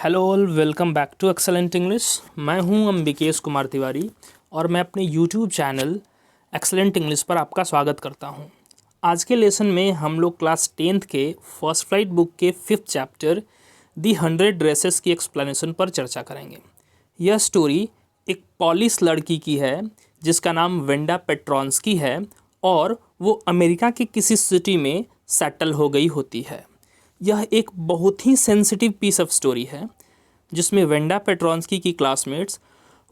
Hello all, welcome back to excellent English. मैं हूं अंबिकेश कुमार तिवारी और मैं अपने यूट्यूब चैनल एक्सेलेंट इंग्लिश पर आपका स्वागत करता हूं। आज के लेसन में हम लोग क्लास 10th के फर्स्ट फ्लाइट बुक के 5th चैप्टर दी 100 ड्रेसेस की एक्सप्लेनेशन पर चर्चा करेंगे। यह स्टोरी एक पॉलिश लड़की की है जिसका नाम वेंडा पेट्रॉन्स्की है और वो अमेरिका के किसी सिटी में सेटल हो गई होती है। यह एक बहुत ही सेंसिटिव पीस ऑफ स्टोरी है जिसमें वेंडा पेट्रॉन्स्की की क्लासमेट्स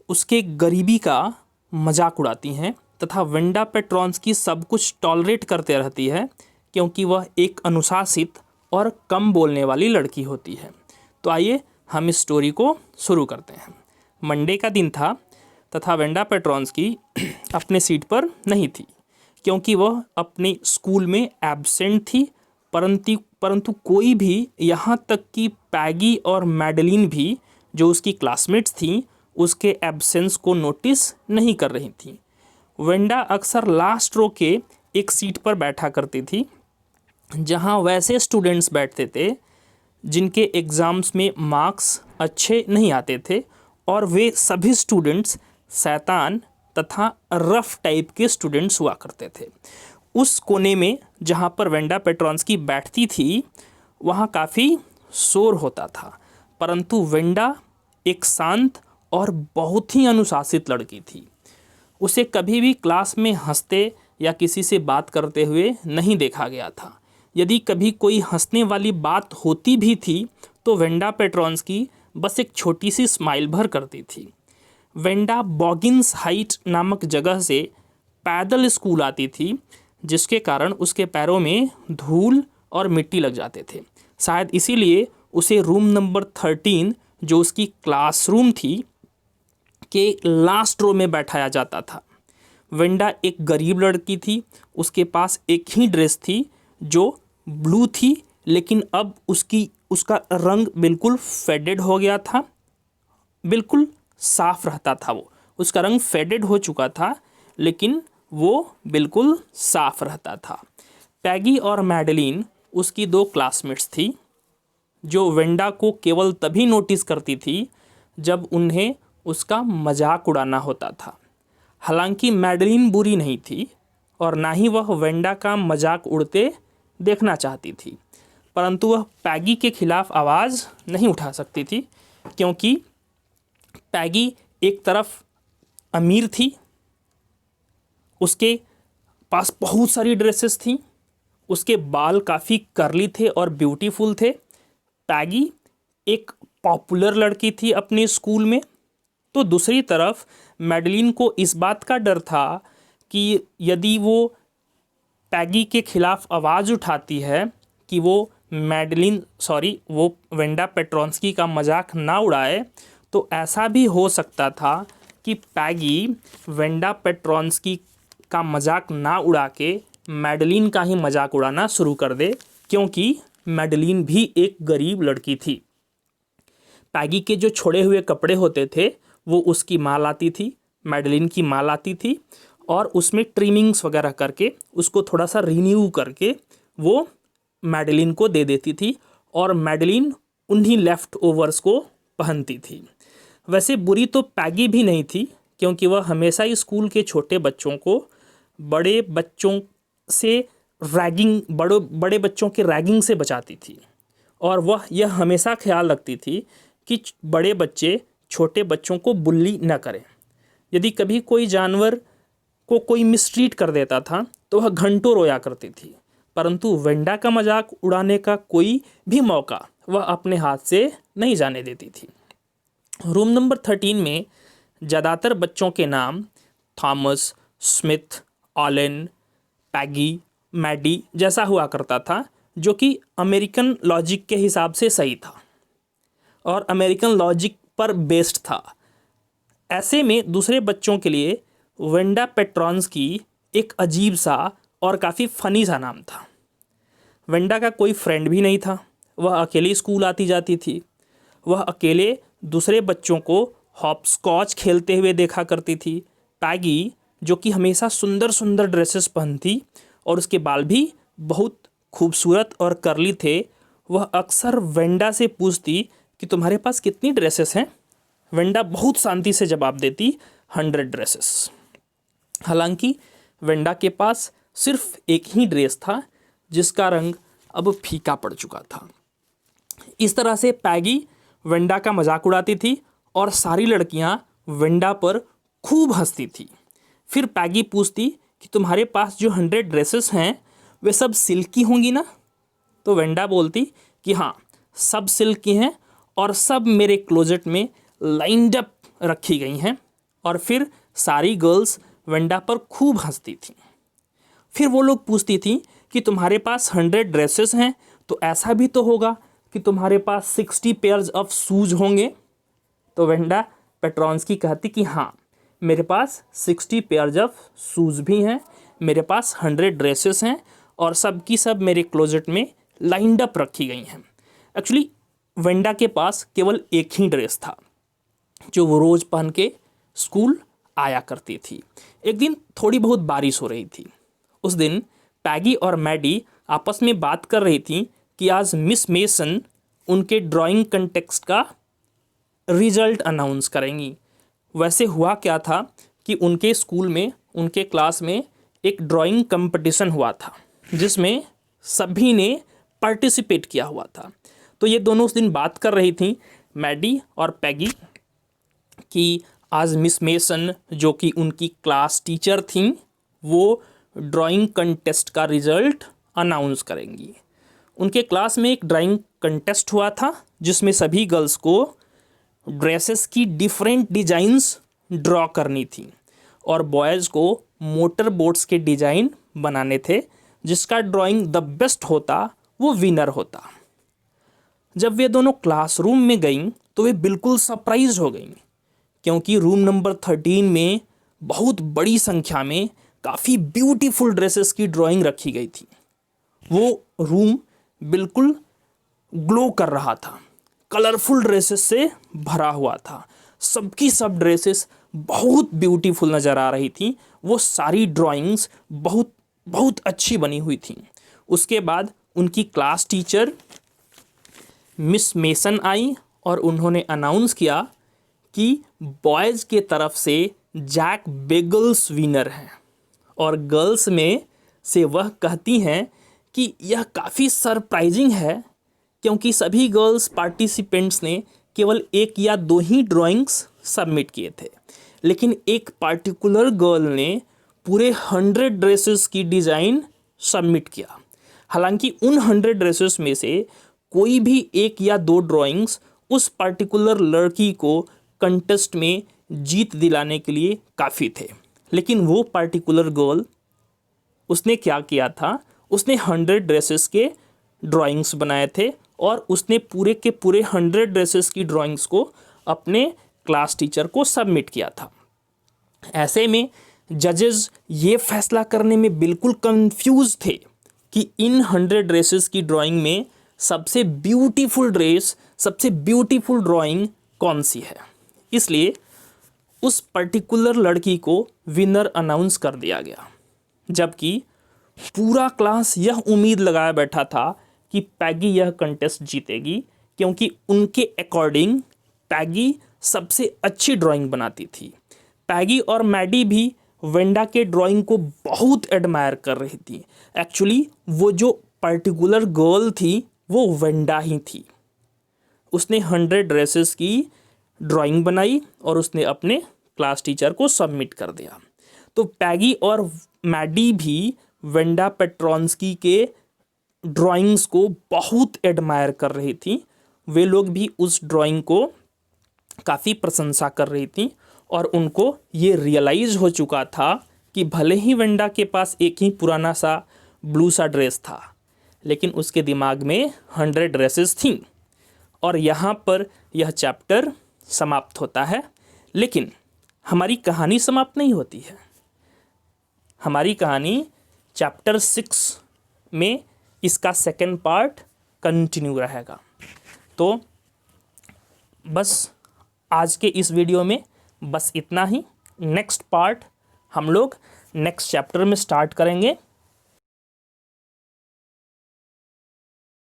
उसके गरीबी का मजाक उड़ाती हैं तथा वेंडा पेट्रॉन्स्की सब कुछ टॉलरेट करते रहती है क्योंकि वह एक अनुशासित और कम बोलने वाली लड़की होती है। तो आइए हम इस स्टोरी को शुरू करते हैं। मंडे का दिन था तथा वेंडा पेट्रॉन्स्की अपने सीट पर नहीं थी क्योंकि वह अपने स्कूल में एब्सेंट थी। परंतु कोई भी, यहाँ तक कि पैगी और मैडलिन भी जो उसकी क्लासमेट्स थीं, उसके एब्सेंस को नोटिस नहीं कर रही थी। वेंडा अक्सर लास्ट रो के एक सीट पर बैठा करती थी जहाँ वैसे स्टूडेंट्स बैठते थे जिनके एग्ज़ाम्स में मार्क्स अच्छे नहीं आते थे और वे सभी स्टूडेंट्स शैतान तथा रफ टाइप के स्टूडेंट्स हुआ करते थे। उस कोने में जहाँ पर वेंडा पेट्रॉन्स्की बैठती थी वहाँ काफ़ी शोर होता था, परंतु वेंडा एक शांत और बहुत ही अनुशासित लड़की थी। उसे कभी भी क्लास में हंसते या किसी से बात करते हुए नहीं देखा गया था। यदि कभी कोई हंसने वाली बात होती भी थी तो वेंडा पेट्रॉन्स्की बस एक छोटी सी स्माइल भर करती थी। वेंडा बॉगिन्स हाइट नामक जगह से पैदल स्कूल आती थी जिसके कारण उसके पैरों में धूल और मिट्टी लग जाते थे। शायद इसीलिए उसे रूम नंबर 13 जो उसकी क्लासरूम थी के लास्ट रो में बैठाया जाता था। वेंडा एक गरीब लड़की थी। उसके पास एक ही ड्रेस थी जो ब्लू थी, लेकिन अब उसका रंग बिल्कुल फेडेड हो गया था। बिल्कुल साफ रहता था वो, उसका रंग फेडेड हो चुका था लेकिन वो बिल्कुल साफ रहता था। पैगी और मैडलिन उसकी दो क्लासमेट्स थी जो वेंडा को केवल तभी नोटिस करती थी जब उन्हें उसका मजाक उड़ाना होता था। हालांकि मैडलिन बुरी नहीं थी और ना ही वह वेंडा का मजाक उड़ते देखना चाहती थी, परंतु वह पैगी के खिलाफ आवाज़ नहीं उठा सकती थी क्योंकि पैगी एक तरफ अमीर थी, उसके पास बहुत सारी ड्रेसेस थीं, उसके बाल काफ़ी कर्ली थे और ब्यूटीफुल थे। पैगी एक पॉपुलर लड़की थी अपने स्कूल में। तो दूसरी तरफ मैडलिन को इस बात का डर था कि यदि वो पैगी के खिलाफ आवाज़ उठाती है कि वो वेंडा पेट्रॉन्स्की का मजाक ना उड़ाए, तो ऐसा भी हो सकता था कि पैगी वेंडा पेट्रॉन्स्की का मजाक ना उड़ा के मैडलिन का ही मजाक उड़ाना शुरू कर दे, क्योंकि मैडलिन भी एक गरीब लड़की थी। पैगी के जो छोड़े हुए कपड़े होते थे वो उसकी माँ लाती थी, मैडलिन की माँ लाती थी और उसमें ट्रिमिंग्स वगैरह करके उसको थोड़ा सा रिन्यू करके वो मैडलिन को दे देती थी और मैडलिन उन्हीं लेफ़्ट ओवर्स को पहनती थी। वैसे बुरी तो पैगी भी नहीं थी क्योंकि वह हमेशा ही स्कूल के छोटे बच्चों को बड़े बच्चों के रैगिंग से बचाती थी और वह यह हमेशा ख्याल रखती थी कि बड़े बच्चे छोटे बच्चों को बुल्ली न करें। यदि कभी कोई जानवर को कोई मिसट्रीट कर देता था तो वह घंटों रोया करती थी, परंतु वेंडा का मजाक उड़ाने का कोई भी मौका वह अपने हाथ से नहीं जाने देती थी। रूम नंबर 13 में ज़्यादातर बच्चों के नाम थॉमस, स्मिथ, ऑलेन, पैगी, मैडी जैसा हुआ करता था, जो कि अमेरिकन लॉजिक के हिसाब से सही था और अमेरिकन लॉजिक पर बेस्ड था। ऐसे में दूसरे बच्चों के लिए वेंडा पेट्रॉन्स्की एक अजीब सा और काफ़ी फ़नी सा नाम था। वेंडा का कोई फ्रेंड भी नहीं था, वह अकेली स्कूल आती जाती थी। वह अकेले दूसरे बच्चों को हॉपस्कॉच खेलते हुए देखा करती थी। पैगी, जो कि हमेशा सुंदर सुंदर ड्रेसेस पहनती और उसके बाल भी बहुत खूबसूरत और कर्ली थे, वह अक्सर वेंडा से पूछती कि तुम्हारे पास कितनी ड्रेसेस हैं। वेंडा बहुत शांति से जवाब देती 100 ड्रेसेस। हालांकि वेंडा के पास सिर्फ एक ही ड्रेस था जिसका रंग अब फीका पड़ चुका था। इस तरह से पैगी वेंडा का मजाक उड़ाती थी और सारी लड़कियां वेंडा पर खूब हंसती थी। फिर पैगी पूछती कि तुम्हारे पास जो 100 ड्रेसेस हैं वे सब सिल्क की होंगी ना। तो वेंडा बोलती कि हाँ, सब सिल्क की हैं और सब मेरे क्लोजेट में लाइंड अप रखी गई हैं। और फिर सारी गर्ल्स वेंडा पर खूब हंसती थी। फिर वो लोग पूछती थी कि तुम्हारे पास 100 ड्रेसेस हैं तो ऐसा भी तो होगा कि तुम्हारे पास 60 पेयर्स ऑफ शूज होंगे। तो वेंडा पेट्रॉन्स्की कहती कि हाँ, मेरे पास 60 पेयर्स ऑफ शूज़ भी हैं, मेरे पास 100 ड्रेसेस हैं और सब की सब मेरे क्लोजेट में लाइंड अप रखी गई हैं। एक्चुअली वेंडा के पास केवल एक ही ड्रेस था जो वो रोज़ पहन के स्कूल आया करती थी। एक दिन थोड़ी बहुत बारिश हो रही थी। उस दिन पैगी और मैडी आपस में बात कर रही थी कि आज मिस मेसन उनके ड्राइंग कंटेस्ट का रिजल्ट अनाउंस करेंगी। वैसे हुआ क्या था कि उनके स्कूल में, उनके क्लास में एक ड्राइंग कंपटीशन हुआ था जिसमें सभी ने पार्टिसिपेट किया हुआ था। तो ये दोनों उस दिन बात कर रही थी, मैडी और पैगी, कि आज मिस मेसन जो कि उनकी क्लास टीचर थी वो ड्राइंग कंटेस्ट का रिजल्ट अनाउंस करेंगी। उनके क्लास में एक ड्राइंग कंटेस्ट हुआ था जिसमें सभी गर्ल्स को ड्रेसेस की डिफरेंट डिज़ाइंस ड्रॉ करनी थी और बॉयज़ को मोटर बोट्स के डिज़ाइन बनाने थे। जिसका ड्राइंग द बेस्ट होता वो विनर होता। जब वे दोनों क्लासरूम में गईं तो वे बिल्कुल सरप्राइज हो गईं क्योंकि रूम नंबर 13 में बहुत बड़ी संख्या में काफ़ी ब्यूटीफुल ड्रेसेस की ड्राइंग रखी गई थी। वो रूम बिल्कुल ग्लो कर रहा था, कलरफुल ड्रेसेस से भरा हुआ था। सबकी सब ड्रेसेस बहुत ब्यूटीफुल नज़र आ रही थी। वो सारी ड्राइंग्स बहुत बहुत अच्छी बनी हुई थी। उसके बाद उनकी क्लास टीचर मिस मेसन आई और उन्होंने अनाउंस किया कि बॉयज़ के तरफ से जैक बेगल्स विनर हैं और गर्ल्स में से वह कहती हैं कि यह काफ़ी सरप्राइजिंग है क्योंकि सभी गर्ल्स पार्टिसिपेंट्स ने केवल एक या दो ही ड्राइंग्स सबमिट किए थे, लेकिन एक पार्टिकुलर गर्ल ने पूरे 100 ड्रेसेस की डिज़ाइन सबमिट किया। हालांकि उन 100 ड्रेसेस में से कोई भी एक या दो ड्राइंग्स उस पार्टिकुलर लड़की को कंटेस्ट में जीत दिलाने के लिए काफ़ी थे, लेकिन वो पार्टिकुलर गर्ल, उसने क्या किया था, उसने 100 ड्रेसेस के ड्राइंग्स बनाए थे और उसने पूरे के पूरे 100 ड्रेसेस की ड्राइंग्स को अपने क्लास टीचर को सबमिट किया था। ऐसे में जजेस ये फैसला करने में बिल्कुल कंफ्यूज थे कि इन 100 ड्रेसेस की ड्राइंग में सबसे ब्यूटीफुल ड्रेस, सबसे ब्यूटीफुल ड्राइंग कौन सी है। इसलिए उस पर्टिकुलर लड़की को विनर अनाउंस कर दिया गया, जबकि पूरा क्लास यह उम्मीद लगाया बैठा था कि पैगी यह कंटेस्ट जीतेगी क्योंकि उनके अकॉर्डिंग पैगी सबसे अच्छी ड्राइंग बनाती थी। पैगी और मैडी भी वेंडा के ड्राइंग को बहुत एडमायर कर रही थी। एक्चुअली वो जो पर्टिकुलर गर्ल थी वो वेंडा ही थी। उसने 100 ड्रेसेस की ड्राइंग बनाई और उसने अपने क्लास टीचर को सबमिट कर दिया। तो पैगी और मैडी भी वेंडा पेट्रॉन्स्की के ड्राइंग्स को बहुत एडमायर कर रही थी। वे लोग भी उस ड्राइंग को काफ़ी प्रशंसा कर रही थी और उनको ये रियलाइज़ हो चुका था कि भले ही वेंडा के पास एक ही पुराना सा ब्लू सा ड्रेस था, लेकिन उसके दिमाग में 100 ड्रेसेस थीं। और यहाँ पर यह चैप्टर समाप्त होता है, लेकिन हमारी कहानी समाप्त नहीं होती है। हमारी कहानी चैप्टर 6 में इसका सेकंड पार्ट कंटिन्यू रहेगा। तो बस आज के इस वीडियो में बस इतना ही। नेक्स्ट पार्ट हम लोग नेक्स्ट चैप्टर में स्टार्ट करेंगे।